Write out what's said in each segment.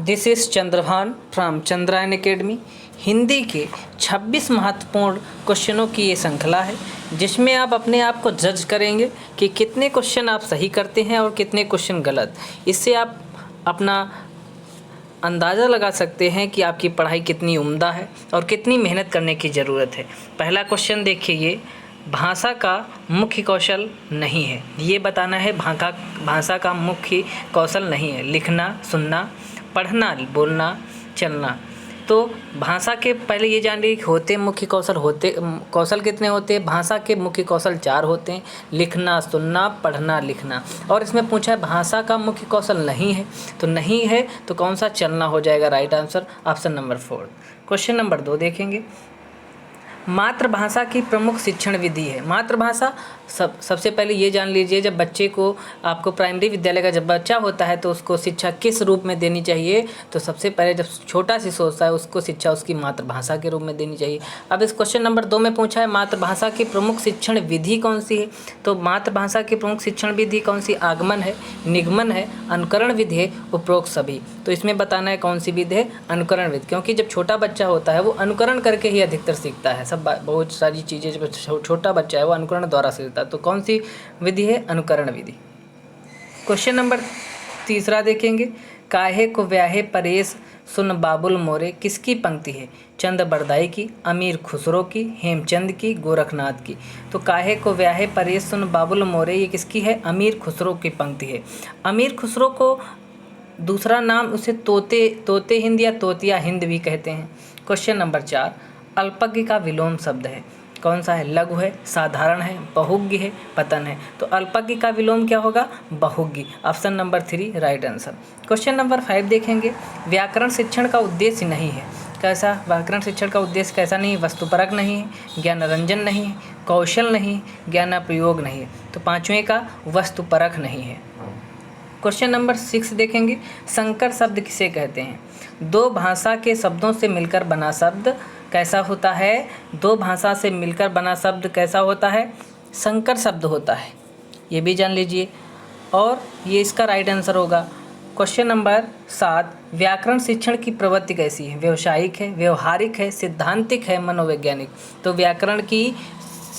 This is Chandrabhan from Chandrayan academy. Hindi के 26 महत्वपूर्ण क्वेश्चनों की ये श्रृंखला है जिसमें आप अपने आप को जज करेंगे कि कितने क्वेश्चन आप सही करते हैं और कितने क्वेश्चन गलत। इससे आप अपना अंदाज़ा लगा सकते हैं कि आपकी पढ़ाई कितनी उम्दा है और कितनी मेहनत करने की ज़रूरत है। पहला क्वेश्चन देखिए, ये भाषा का मुख्य कौशल नहीं है। ये बताना है भाषा का मुख्य कौशल नहीं है। लिखना, सुनना, पढ़ना, बोलना, चलना। तो भाषा के पहले ये जान लीजिए होते मुख्य कौशल कितने होते हैं। भाषा के मुख्य कौशल 4 होते हैं, लिखना, सुनना, पढ़ना, लिखना। और इसमें पूछा है भाषा का मुख्य कौशल नहीं है, तो नहीं है तो कौन सा चलना हो जाएगा right answer, option number 4। Question number 2 देखेंगे, मातृभाषा की प्रमुख शिक्षण विधि है। मातृभाषा सबसे पहले ये जान लीजिए, जब बच्चे को आपको प्राइमरी विद्यालय का जब बच्चा होता है तो उसको शिक्षा किस रूप में देनी चाहिए, तो सबसे पहले जब छोटा शिशु होता है उसको शिक्षा उसकी मातृभाषा के रूप में देनी चाहिए। अब इस क्वेश्चन नंबर 2 में पूछा है मातृभाषा की प्रमुख शिक्षण विधि कौन सी है, तो मातृभाषा की प्रमुख शिक्षण विधि कौन सी, आगमन है, निगमन है, अनुकरण विधि है, उपरोक्त सभी। तो इसमें बताना है कौन सी विधि है, अनुकरण विधि, क्योंकि जब छोटा बच्चा होता है वो अनुकरण करके ही अधिकतर सीखता है। बहुत सारी चीज़ें जब छोटा बच्चा है वो अनुकरण द्वारा सीखता है, तो कौन सी विधि है, अनुकरण विधि। क्वेश्चन नंबर 3 देखेंगे, काहे को व्याहे परेश सुन बाबुल मोरे किसकी पंक्ति है, चंद बरदाई की, अमीर खुसरो की, हेमचंद की, गोरखनाथ की। तो काहे को व्याहे परेश सुन बाबुल मोरे ये किसकी है, अमीर खुसरो की पंक्ति है। अमीर खुसरो को दूसरा नाम उसे तोते हिंद या तोतिया हिंद भी कहते हैं। क्वेश्चन नंबर 4, अल्पज्ञ का विलोम शब्द है, कौन सा है, लघु है, साधारण है, बहुज्ञ है, पतन है। तो अल्पज्ञ का विलोम क्या होगा, बहुज्ञ, option number 3 right answer. Question number 5 देखेंगे, व्याकरण शिक्षण का उद्देश्य नहीं है, कैसा, व्याकरण शिक्षण का उद्देश्य कैसा नहीं है, वस्तुपरक नहीं है, ज्ञानरंजन नहीं है, कौशल नहीं, ज्ञानाप्रयोग नहीं है। तो 5वें का वस्तुपरक नहीं है। क्वेश्चन नंबर 6 देखेंगे, संकर शब्द किसे कहते हैं, दो भाषा के शब्दों से मिलकर बना शब्द कैसा होता है, दो भाषा से मिलकर बना शब्द कैसा होता है, संकर शब्द होता है, ये भी जान लीजिए। और ये इसका राइट आंसर होगा। क्वेश्चन नंबर 7, व्याकरण शिक्षण की प्रवृत्ति कैसी है, व्यावसायिक है, व्यवहारिक है, सिद्धांतिक है, मनोवैज्ञानिक। तो व्याकरण की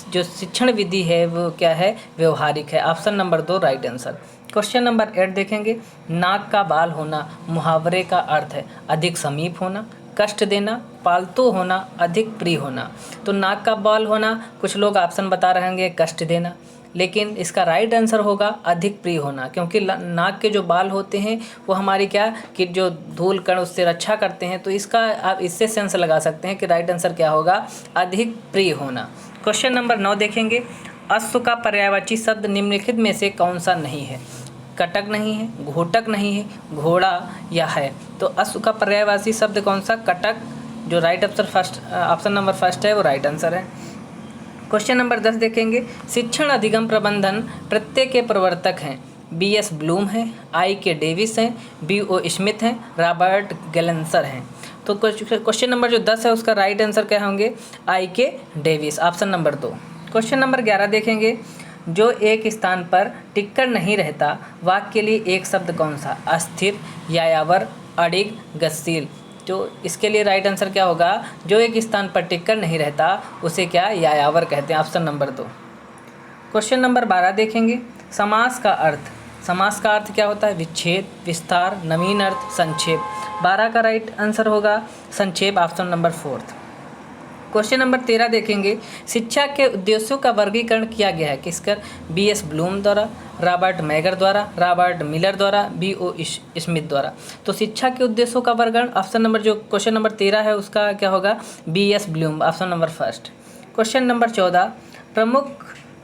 जो शिक्षण विधि है वो क्या है, व्यवहारिक है, option number 2 right answer. Question number 8 देखेंगे, नाक का बाल होना मुहावरे का अर्थ है, अधिक समीप होना, कष्ट देना, पालतू होना, अधिक प्रिय होना। तो नाक का बाल होना, कुछ लोग ऑप्शन बता रहेंगे कष्ट देना, लेकिन इसका राइट आंसर होगा अधिक प्रिय होना, क्योंकि नाक के जो बाल होते हैं वो हमारी क्या कि जो धूल कण उससे रक्षा करते हैं। तो इसका आप इससे सेंस लगा सकते हैं कि राइट आंसर क्या होगा, अधिक प्रिय होना। क्वेश्चन नंबर 9 देखेंगे, अश्व का पर्यायवाची शब्द निम्नलिखित में से कौन सा नहीं है, कटक नहीं है, घोटक नहीं है, घोड़ा या है। तो अश्व का पर्यायवाची शब्द कौन सा, कटक, जो राइट आंसर ऑप्शन नंबर 1 है वो राइट आंसर है। क्वेश्चन नंबर 10 देखेंगे, शिक्षण अधिगम प्रबंधन प्रत्यय के प्रवर्तक हैं, BS ब्लूम है, IK डेविस हैं, BO स्मिथ हैं, रॉबर्ट गैलेंसर हैं। तो क्वेश्चन नंबर जो 10 है उसका राइट आंसर क्या होंगे, IK Davis, option number 2। Question number 11 देखेंगे, जो एक स्थान पर टिककर नहीं रहता वाक्य के लिए एक शब्द कौन सा, अस्थिर, यायावर, अडिग, गतिशील। तो इसके लिए राइट आंसर क्या होगा, जो एक स्थान पर टिककर नहीं रहता उसे क्या, यायावर कहते हैं, ऑप्शन नंबर 2। क्वेश्चन नंबर 12 देखेंगे, समास का अर्थ क्या होता है, विच्छेद, विस्तार, नवीन अर्थ, संक्षेप। 12 का राइट आंसर होगा संक्षेप, ऑप्शन नंबर 4। क्वेश्चन नंबर 13 देखेंगे, शिक्षा के उद्देश्यों का वर्गीकरण किया गया है किसकर, BS ब्लूम द्वारा, रॉबर्ट मैगर द्वारा, रॉबर्ट मिलर द्वारा, BO स्मिथ द्वारा। तो शिक्षा के उद्देश्यों का वर्गीकरण ऑप्शन नंबर जो क्वेश्चन नंबर 13 है उसका क्या होगा, BS Bloom, option number 1। Question number 14, प्रमुख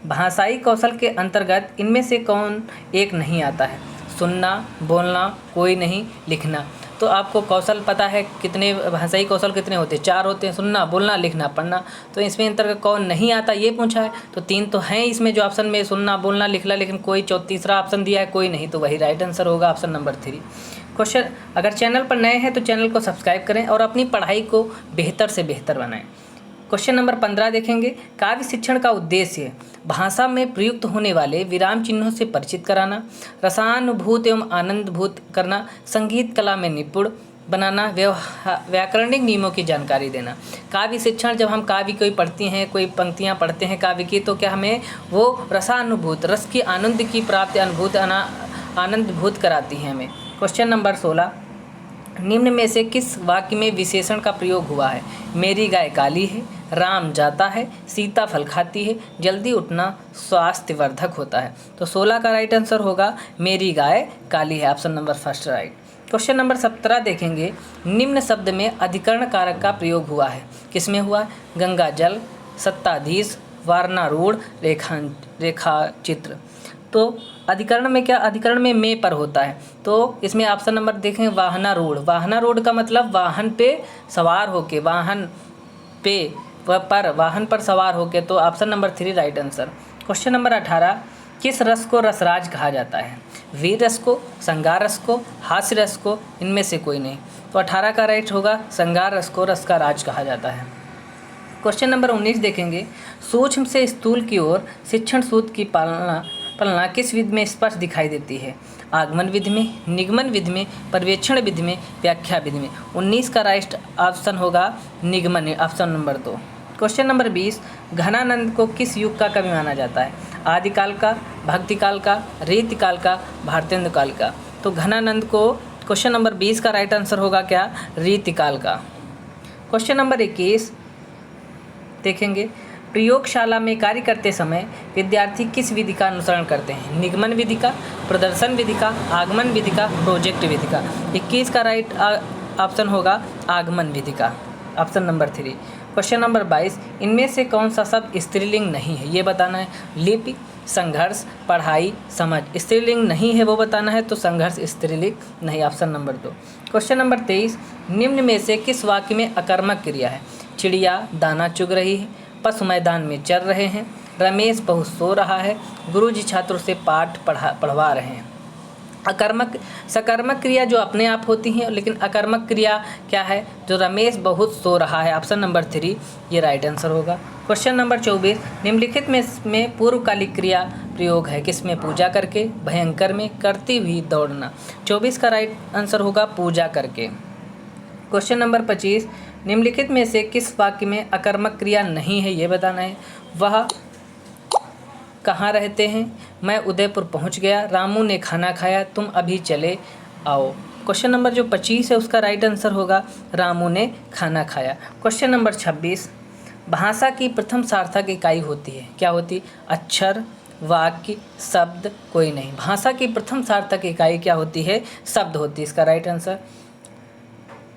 भाषाई कौशल के अंतर्गत इनमें से कौन एक नहीं आता है, सुनना, बोलना, कोई नहीं, लिखना। तो आपको कौशल पता है कितने भाषाई कौशल कितने होते हैं, 4 होते हैं, सुनना, बोलना, लिखना, पढ़ना। तो इसमें अंतर्गत कौन नहीं आता ये पूछा है, तो 3 तो हैं इसमें जो ऑप्शन में, सुनना, बोलना, लिखना, लेकिन कोई तीसरा ऑप्शन दिया है कोई नहीं, तो वही राइट आंसर होगा, ऑप्शन नंबर 3। क्वेश्चन, अगर चैनल पर नए हैं तो चैनल को सब्सक्राइब करें और अपनी पढ़ाई को बेहतर से बेहतर बनाएं। क्वेश्चन नंबर 15 देखेंगे। काव्य शिक्षण का उद्देश्य भाषा में प्रयुक्त होने वाले विराम चिन्हों से परिचित कराना, रसानुभूत एवं आनंदभूत करना, संगीत कला में निपुण बनाना, व्याकरणिक नियमों की जानकारी देना। काव्य शिक्षण, जब हम काव्य कोई पढ़ती हैं, कोई पंक्तियाँ पढ़ते हैं काव्य की, तो क्या हमें वो रसानुभूत, रस की आनंद की प्राप्ति, आनंदभूत कराती है हमें। क्वेश्चन नंबर 16, निम्न में से किस वाक्य में विशेषण का प्रयोग हुआ है? मेरी गाय काली है, राम जाता है, सीता फल खाती है, जल्दी उठना स्वास्थ्यवर्धक होता है। तो 16 का राइट आंसर होगा मेरी गाय काली है, option number first right. Question number 17 देखेंगे। निम्न शब्द में अधिकरण कारक का प्रयोग हुआ है, किसमें हुआ? गंगा जल, सत्ताधीश, वारणारूढ़, रेखा चित्र। तो अधिकरण में क्या? अधिकरण में मे पर होता है, तो इसमें ऑप्शन नंबर देखें वाहनारूढ़। वाहनारूढ़ का मतलब वाहन पे सवार होके, वाहन पर सवार होके, तो option number 3 right answer. Question number 18, किस रस को रसराज कहा जाता है? वीर रस को, श्रृंगार रस को, हास्य रस को, इनमें से कोई नहीं। तो 18 का राइट होगा श्रृंगार रस को रस का राज कहा जाता है। क्वेश्चन नंबर 19 देखेंगे। सूक्ष्म से स्थूल की ओर शिक्षण सूत्र की पालना किस विधि में स्पष्ट दिखाई देती है? आगमन विधि में, निगमन विधि में, पर्यवेक्षण विधि में, व्याख्या विधि में। 19 का राइट ऑप्शन होगा निगमन, option number 2। Question number 20, Ghananand को किस युग का कवि माना जाता है? आदिकाल का, भक्तिकाल का, रीतिकाल का, भारतेंदु काल का। तो घनानंद को क्वेश्चन नंबर 20 का राइट आंसर होगा क्या? रीतिकाल का। क्वेश्चन नंबर 21 देखेंगे। प्रयोगशाला में कार्य करते समय विद्यार्थी किस विधि का अनुसरण करते हैं? निगमन विधि का, प्रदर्शन विधि का, आगमन विधि का, प्रोजेक्ट विधि का। 21 का राइट ऑप्शन होगा आगमन विधि का, ऑप्शन नंबर 3। क्वेश्चन नंबर 22, इनमें से कौन सा शब्द स्त्रीलिंग नहीं है, ये बताना है। लिपि, संघर्ष, पढ़ाई, समझ। स्त्रीलिंग नहीं है वो बताना है, तो संघर्ष स्त्रीलिंग नहीं, ऑप्शन नंबर 2। क्वेश्चन नंबर 23, निम्न में से किस वाक्य में अकर्मक क्रिया है? चिड़िया दाना चुग रही है, पशु मैदान में चर रहे हैं, रमेश बहुत सो रहा है, गुरुजी छात्रों से पाठ पढ़वा रहे हैं। सकर्मक क्रिया जो अपने आप होती हैं, लेकिन अकर्मक क्रिया क्या है? जो रमेश बहुत सो रहा है, ऑप्शन नंबर 3 ये राइट आंसर होगा। क्वेश्चन नंबर 24, निम्नलिखित में पूर्वकालिक क्रिया प्रयोग है, किसमें? पूजा करके, भयंकर में, करती हुई, दौड़ना। 24 का राइट आंसर होगा पूजा करके। क्वेश्चन नंबर 25, निम्नलिखित में से किस वाक्य में अकर्मक क्रिया नहीं है, ये बताना है। वह कहाँ रहते हैं? मैं उदयपुर पहुँच गया, रामू ने खाना खाया, तुम अभी चले आओ। क्वेश्चन नंबर जो 25 है उसका राइट आंसर होगा रामू ने खाना खाया। क्वेश्चन नंबर 26, भाषा की प्रथम सार्थक इकाई होती है, क्या होती? अक्षर, वाक्य, शब्द, कोई नहीं। भाषा की प्रथम सार्थक इकाई क्या होती है? शब्द होती है, इसका राइट आंसर।